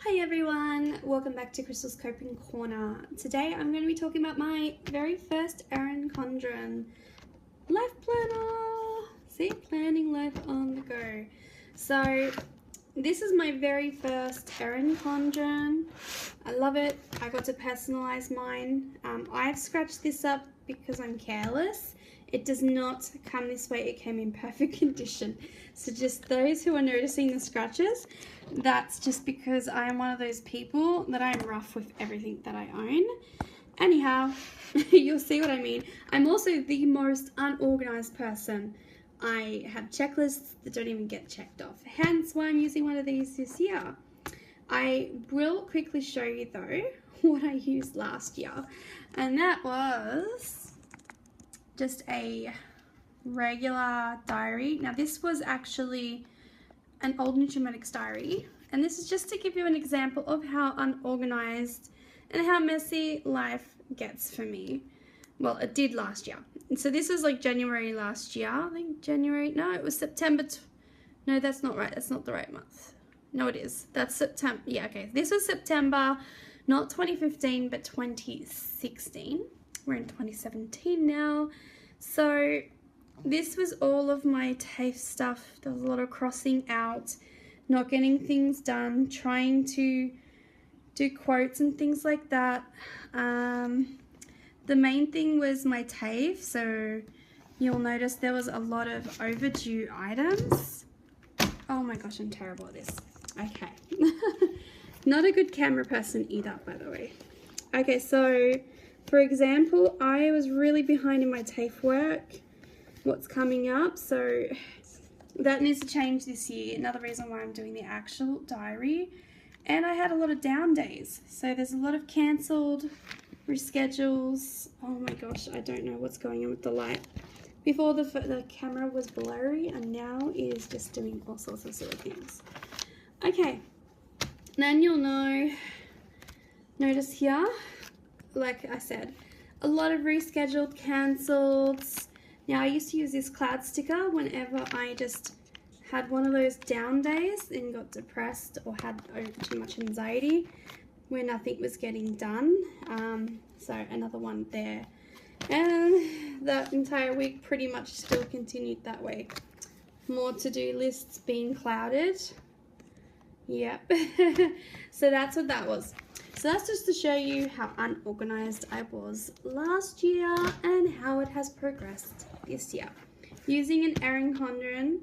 Hi everyone, welcome back to Crystal's Coping Corner. Today I'm going to be talking about my very first Erin Condren life planner. See, planning life on the go. So this is my very first Erin Condren. I love it. I got to personalize mine. I've scratched this up because I'm careless. It does not come this way. It came in perfect condition. So just those who are noticing the scratches, that's just because I am one of those people that I'm rough with everything that I own. Anyhow, you'll see what I mean. I'm also the most unorganized person. I have checklists that don't even get checked off. Hence why I'm using one of these this year. I will quickly show you though what I used last year. And that was just a regular diary. Now this was actually an old Nutrimentic's diary, and this is just to give you an example of how unorganized and how messy life gets for me. Well, it did last year. And so this was like January last year. I think January, no, it was September. No, that's not right. That's not the right month. No, it is. That's September. Yeah, okay. This was September, not 2015, but 2016. We're in 2017 now. So this was all of my TAFE stuff. There was a lot of crossing out, not getting things done, trying to do quotes and things like that. The main thing was my TAFE. So you'll notice there was a lot of overdue items. Oh my gosh, I'm terrible at this. Okay. Not a good camera person either, by the way. Okay, so for example, I was really behind in my TAFE work. What's coming up, so that needs to change this year. Another reason why I'm doing the actual diary. And I had a lot of down days, so there's a lot of cancelled reschedules. Oh my gosh, I don't know what's going on with the light. Before the camera was blurry, and now is just doing all sorts of silly things. Okay, then you'll notice here, like I said, a lot of rescheduled, cancelled. Now I used to use this cloud sticker whenever I just had one of those down days and got depressed or had too much anxiety where nothing was getting done. So another one there. And that entire week pretty much still continued that way. More to-do lists being clouded. Yep. So that's what that was. So that's just to show you how unorganized I was last year and how it has progressed this year. Using an Erin Condren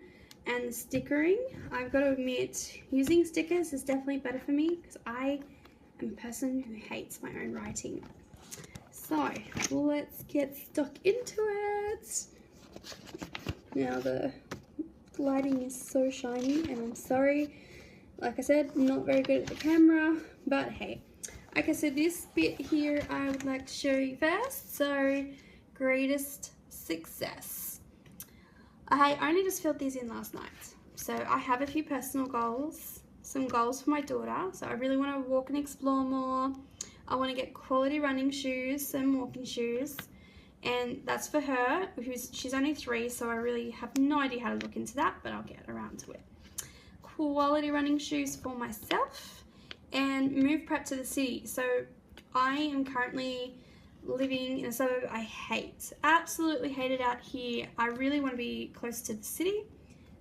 and the stickering, I've got to admit, using stickers is definitely better for me because I am a person who hates my own writing. So let's get stuck into it. Now the lighting is so shiny and I'm sorry. Like I said, not very good at the camera, but hey. Okay, so this bit here I would like to show you first. So, greatest success. I only just filled these in last night. So I have a few personal goals, some goals for my daughter. So I really want to walk and explore more. I want to get quality running shoes, some walking shoes. And that's for her. She's only 3, so I really have no idea how to look into that, but I'll get around to it. Quality running shoes for myself. And move prep to the city. So I am currently living in a suburb I hate. Absolutely hate it out here. I really want to be close to the city.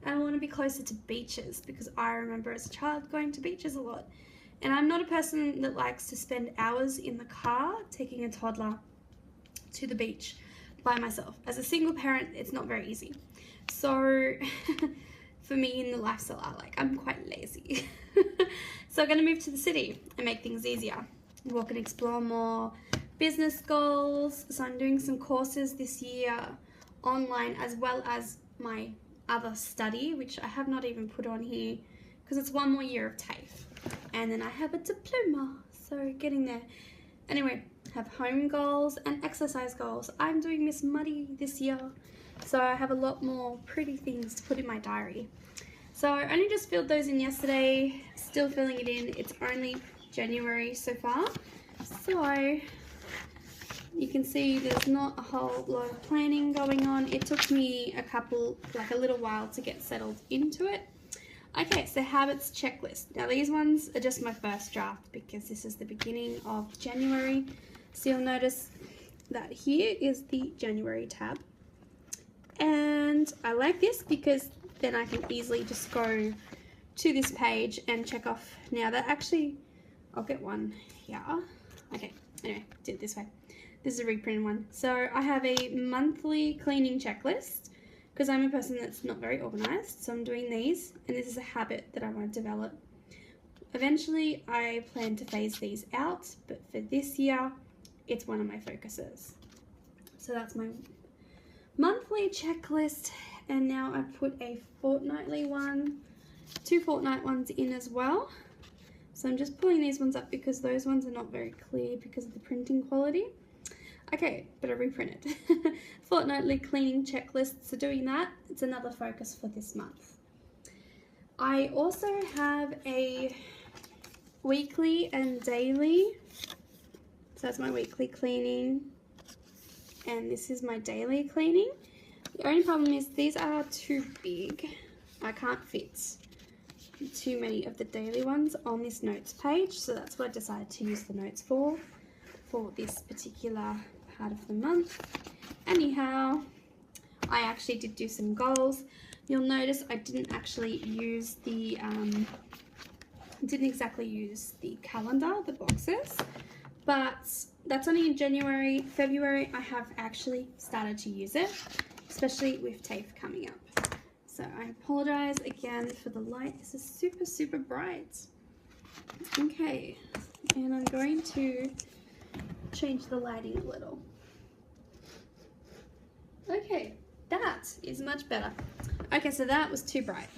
And I want to be closer to beaches because I remember as a child going to beaches a lot. And I'm not a person that likes to spend hours in the car taking a toddler to the beach by myself. As a single parent, it's not very easy. So for me in the lifestyle I like, I'm quite lazy. So I'm going to move to the city and make things easier. Walk and explore more. Business goals. So I'm doing some courses this year online as well as my other study, which I have not even put on here because it's one more year of TAFE. And then I have a diploma. So getting there. Anyway, have home goals and exercise goals. I'm doing Miss Muddy this year. So I have a lot more pretty things to put in my diary. So I only just filled those in yesterday, still filling it in. It's only January so far. So you can see there's not a whole lot of planning going on. It took me a little while to get settled into it. Okay, so habits checklist. Now these ones are just my first draft because this is the beginning of January. So you'll notice that here is the January tab. And I like this because then I can easily just go to this page and check off. Now that actually, I'll get one here. Okay, anyway, do it this way. This is a reprinted one. So I have a monthly cleaning checklist because I'm a person that's not very organized. So I'm doing these, and this is a habit that I want to develop. Eventually, I plan to phase these out, but for this year, it's one of my focuses. So that's my monthly checklist, and now I've put a fortnightly one, 2 fortnight ones in as well. So I'm just pulling these ones up because those ones are not very clear because of the printing quality. Okay, but I reprinted. Fortnightly cleaning checklist, so doing that, it's another focus for this month. I also have a weekly and daily, so that's my weekly cleaning, and this is my daily cleaning. The only problem is these are too big. I can't fit too many of the daily ones on this notes page, so that's what I decided to use the notes for this particular part of the month. Anyhow, I actually did do some goals. You'll notice I didn't actually use the didn't exactly use the calendar, the boxes, but that's only in January. February I have actually started to use it, especially with TAFE coming up. So I apologize again for the light. This is super bright. Okay, and I'm going to change the lighting a little. Okay, that is much better. Okay, so that was too bright.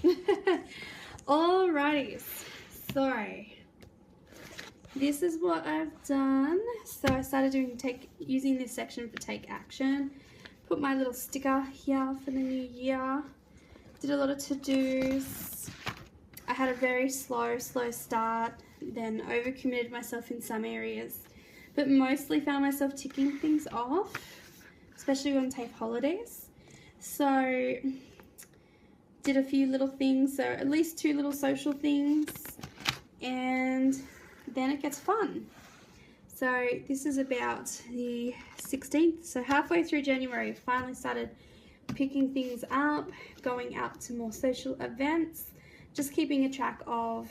Alrighty, so this is what I've done. So I started using this section for take action. Put my little sticker here for the new year. Did a lot of to-dos. I had a very slow start, then overcommitted myself in some areas, but mostly found myself ticking things off, especially on TAFE holidays. So did a few little things, so at least 2 little social things, and then it gets fun. So this is about the 16th, so halfway through January, I finally started picking things up, going out to more social events, just keeping a track of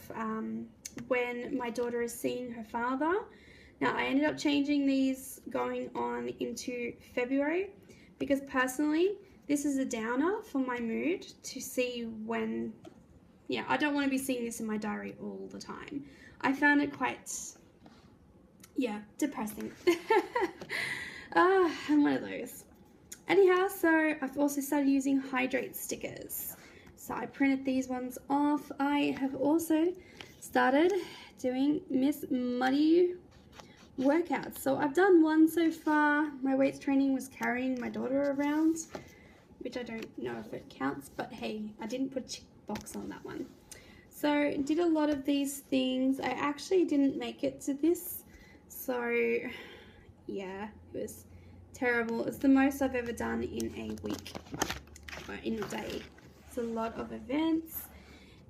when my daughter is seeing her father. Now I ended up changing these going on into February because personally this is a downer for my mood to see when, yeah, I don't want to be seeing this in my diary all the time. I found it quite, yeah, depressing. I'm one of those. Anyhow, so I've also started using hydrate stickers. So I printed these ones off. I have also started doing Miss Muddy workouts. So I've done one so far. My weights training was carrying my daughter around, which I don't know if it counts, but hey, I didn't put a check box on that one. So did a lot of these things. I actually didn't make it to this. So yeah, it was terrible. It's the most I've ever done in a week, or in a day. It's a lot of events.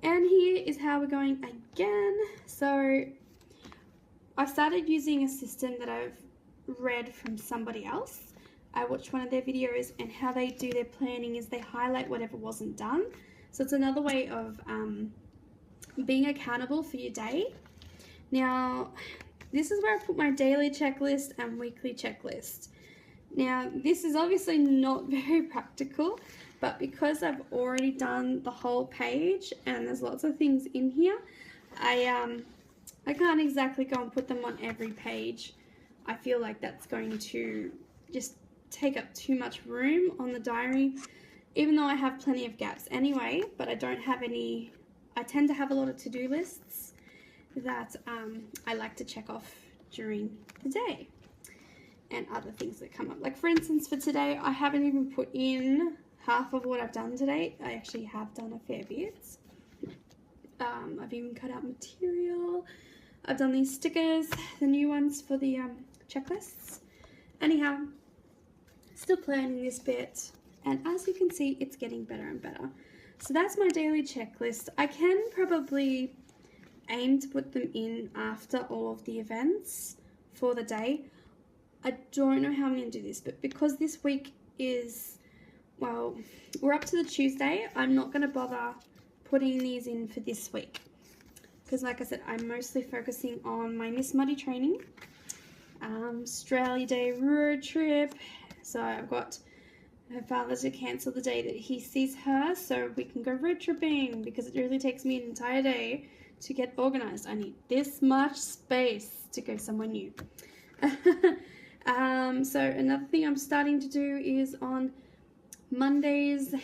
And here is how we're going again. So I started using a system that I've read from somebody else. I watched one of their videos, and how they do their planning is they highlight whatever wasn't done. So it's another way of being accountable for your day. Now, this is where I put my daily checklist and weekly checklist. Now, this is obviously not very practical, but because I've already done the whole page and there's lots of things in here, I can't exactly go and put them on every page. I feel like that's going to just take up too much room on the diary, even though I have plenty of gaps anyway, but I don't have any. I tend to have a lot of to-do lists that I like to check off during the day, and other things that come up. Like for instance, for today, I haven't even put in half of what I've done today. I actually have done a fair bit. I've even cut out material. I've done these stickers, the new ones for the checklists. Anyhow, still planning this bit, and as you can see, it's getting better and better. So that's my daily checklist. I can probably aim to put them in after all of the events for the day. I don't know how I'm going to do this, but because this week is, well, we're up to the Tuesday, I'm not going to bother putting these in for this week. Because like I said, I'm mostly focusing on my Miss Muddy training, Australia Day road trip. So I've got her father to cancel the day that he sees her so we can go road tripping, because it really takes me an entire day to get organized. I need this much space to go somewhere new. So another thing I'm starting to do is on Mondays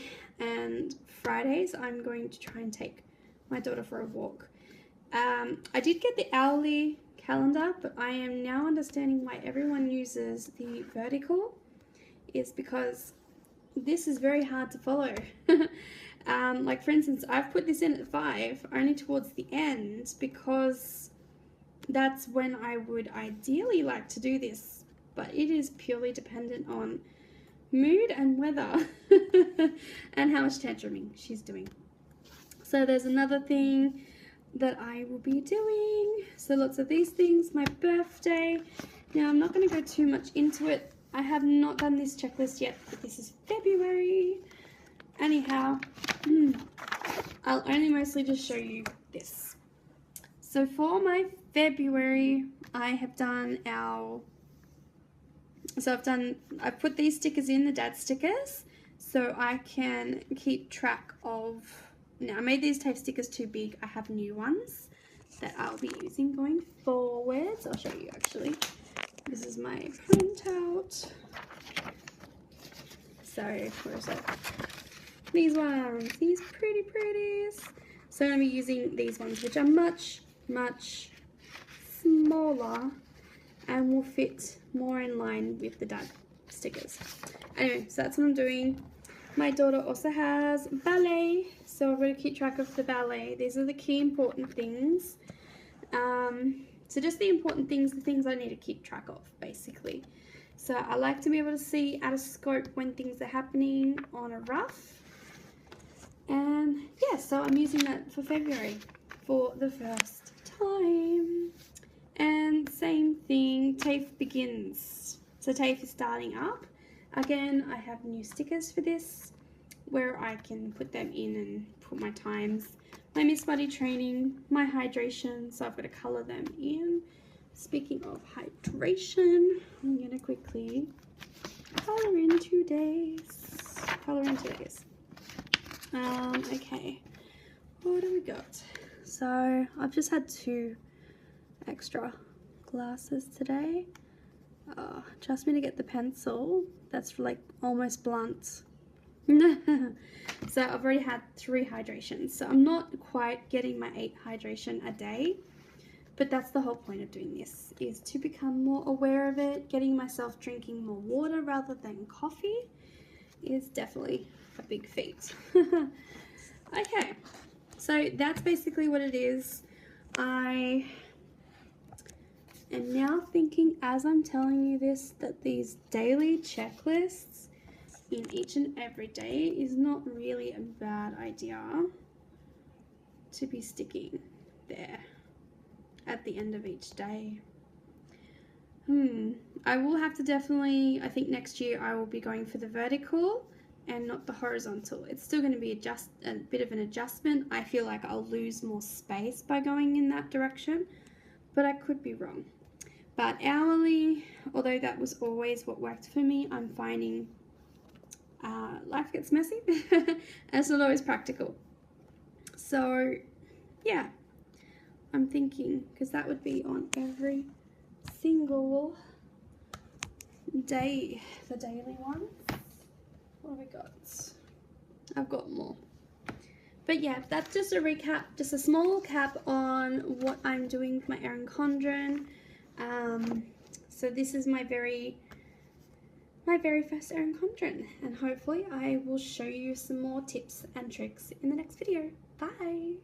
and Fridays, I'm going to try and take my daughter for a walk. I did get the hourly calendar, but I am now understanding why everyone uses the vertical. Is because this is very hard to follow. Like for instance, I've put this in at 5 only towards the end because that's when I would ideally like to do this, but it is purely dependent on mood and weather and how much tantruming she's doing. So there's another thing that I will be doing. So lots of these things, my birthday. Now I'm not going to go too much into it. I have not done this checklist yet, but this is February. Anyhow, I'll only mostly just show you this. So for my February, I have done I've put these stickers in, the dad stickers, so I can keep track of. Now I made these tape stickers too big. I have new ones that I'll be using going forwards. I'll show you actually. This is my printout. So where is it? These ones, these pretties. So I'm going to be using these ones, which are much smaller and will fit more in line with the dad stickers. Anyway, so that's what I'm doing. My daughter also has ballet, so I've got to keep track of the ballet. These are the key important things. So just the important things, the things I need to keep track of, basically. So I like to be able to see out of scope when things are happening on a rough. And yeah, so I'm using that for February for the first time. And same thing, TAFE begins. So TAFE is starting up. Again, I have new stickers for this where I can put them in and put my times, my Miss Muddy training, my hydration, so I've got to colour them in. Speaking of hydration, I'm going to quickly colour in today's. Okay, what do we got? So I've just had 2 extra glasses today. Just me to get the pencil. That's like almost blunt. So I've already had 3 hydrations. So I'm not quite getting my 8 hydration a day. But that's the whole point of doing this, is to become more aware of it. Getting myself drinking more water rather than coffee is definitely a big feat. Okay, so that's basically what it is. I am now thinking, as I'm telling you this, that these daily checklists in each and every day is not really a bad idea to be sticking there at the end of each day. I will have to definitely, I think next year I will be going for the vertical and not the horizontal. It's still going to be a bit of an adjustment. I feel like I'll lose more space by going in that direction, but I could be wrong. But hourly, although that was always what worked for me, I'm finding life gets messy and it's not always practical. So yeah, I'm thinking, because that would be on every single day, the daily ones. What have we got? I've got more. But yeah, that's just a recap, just a small cap on what I'm doing with my Erin Condren. So this is my very first Erin Condren, and hopefully I will show you some more tips and tricks in the next video. Bye!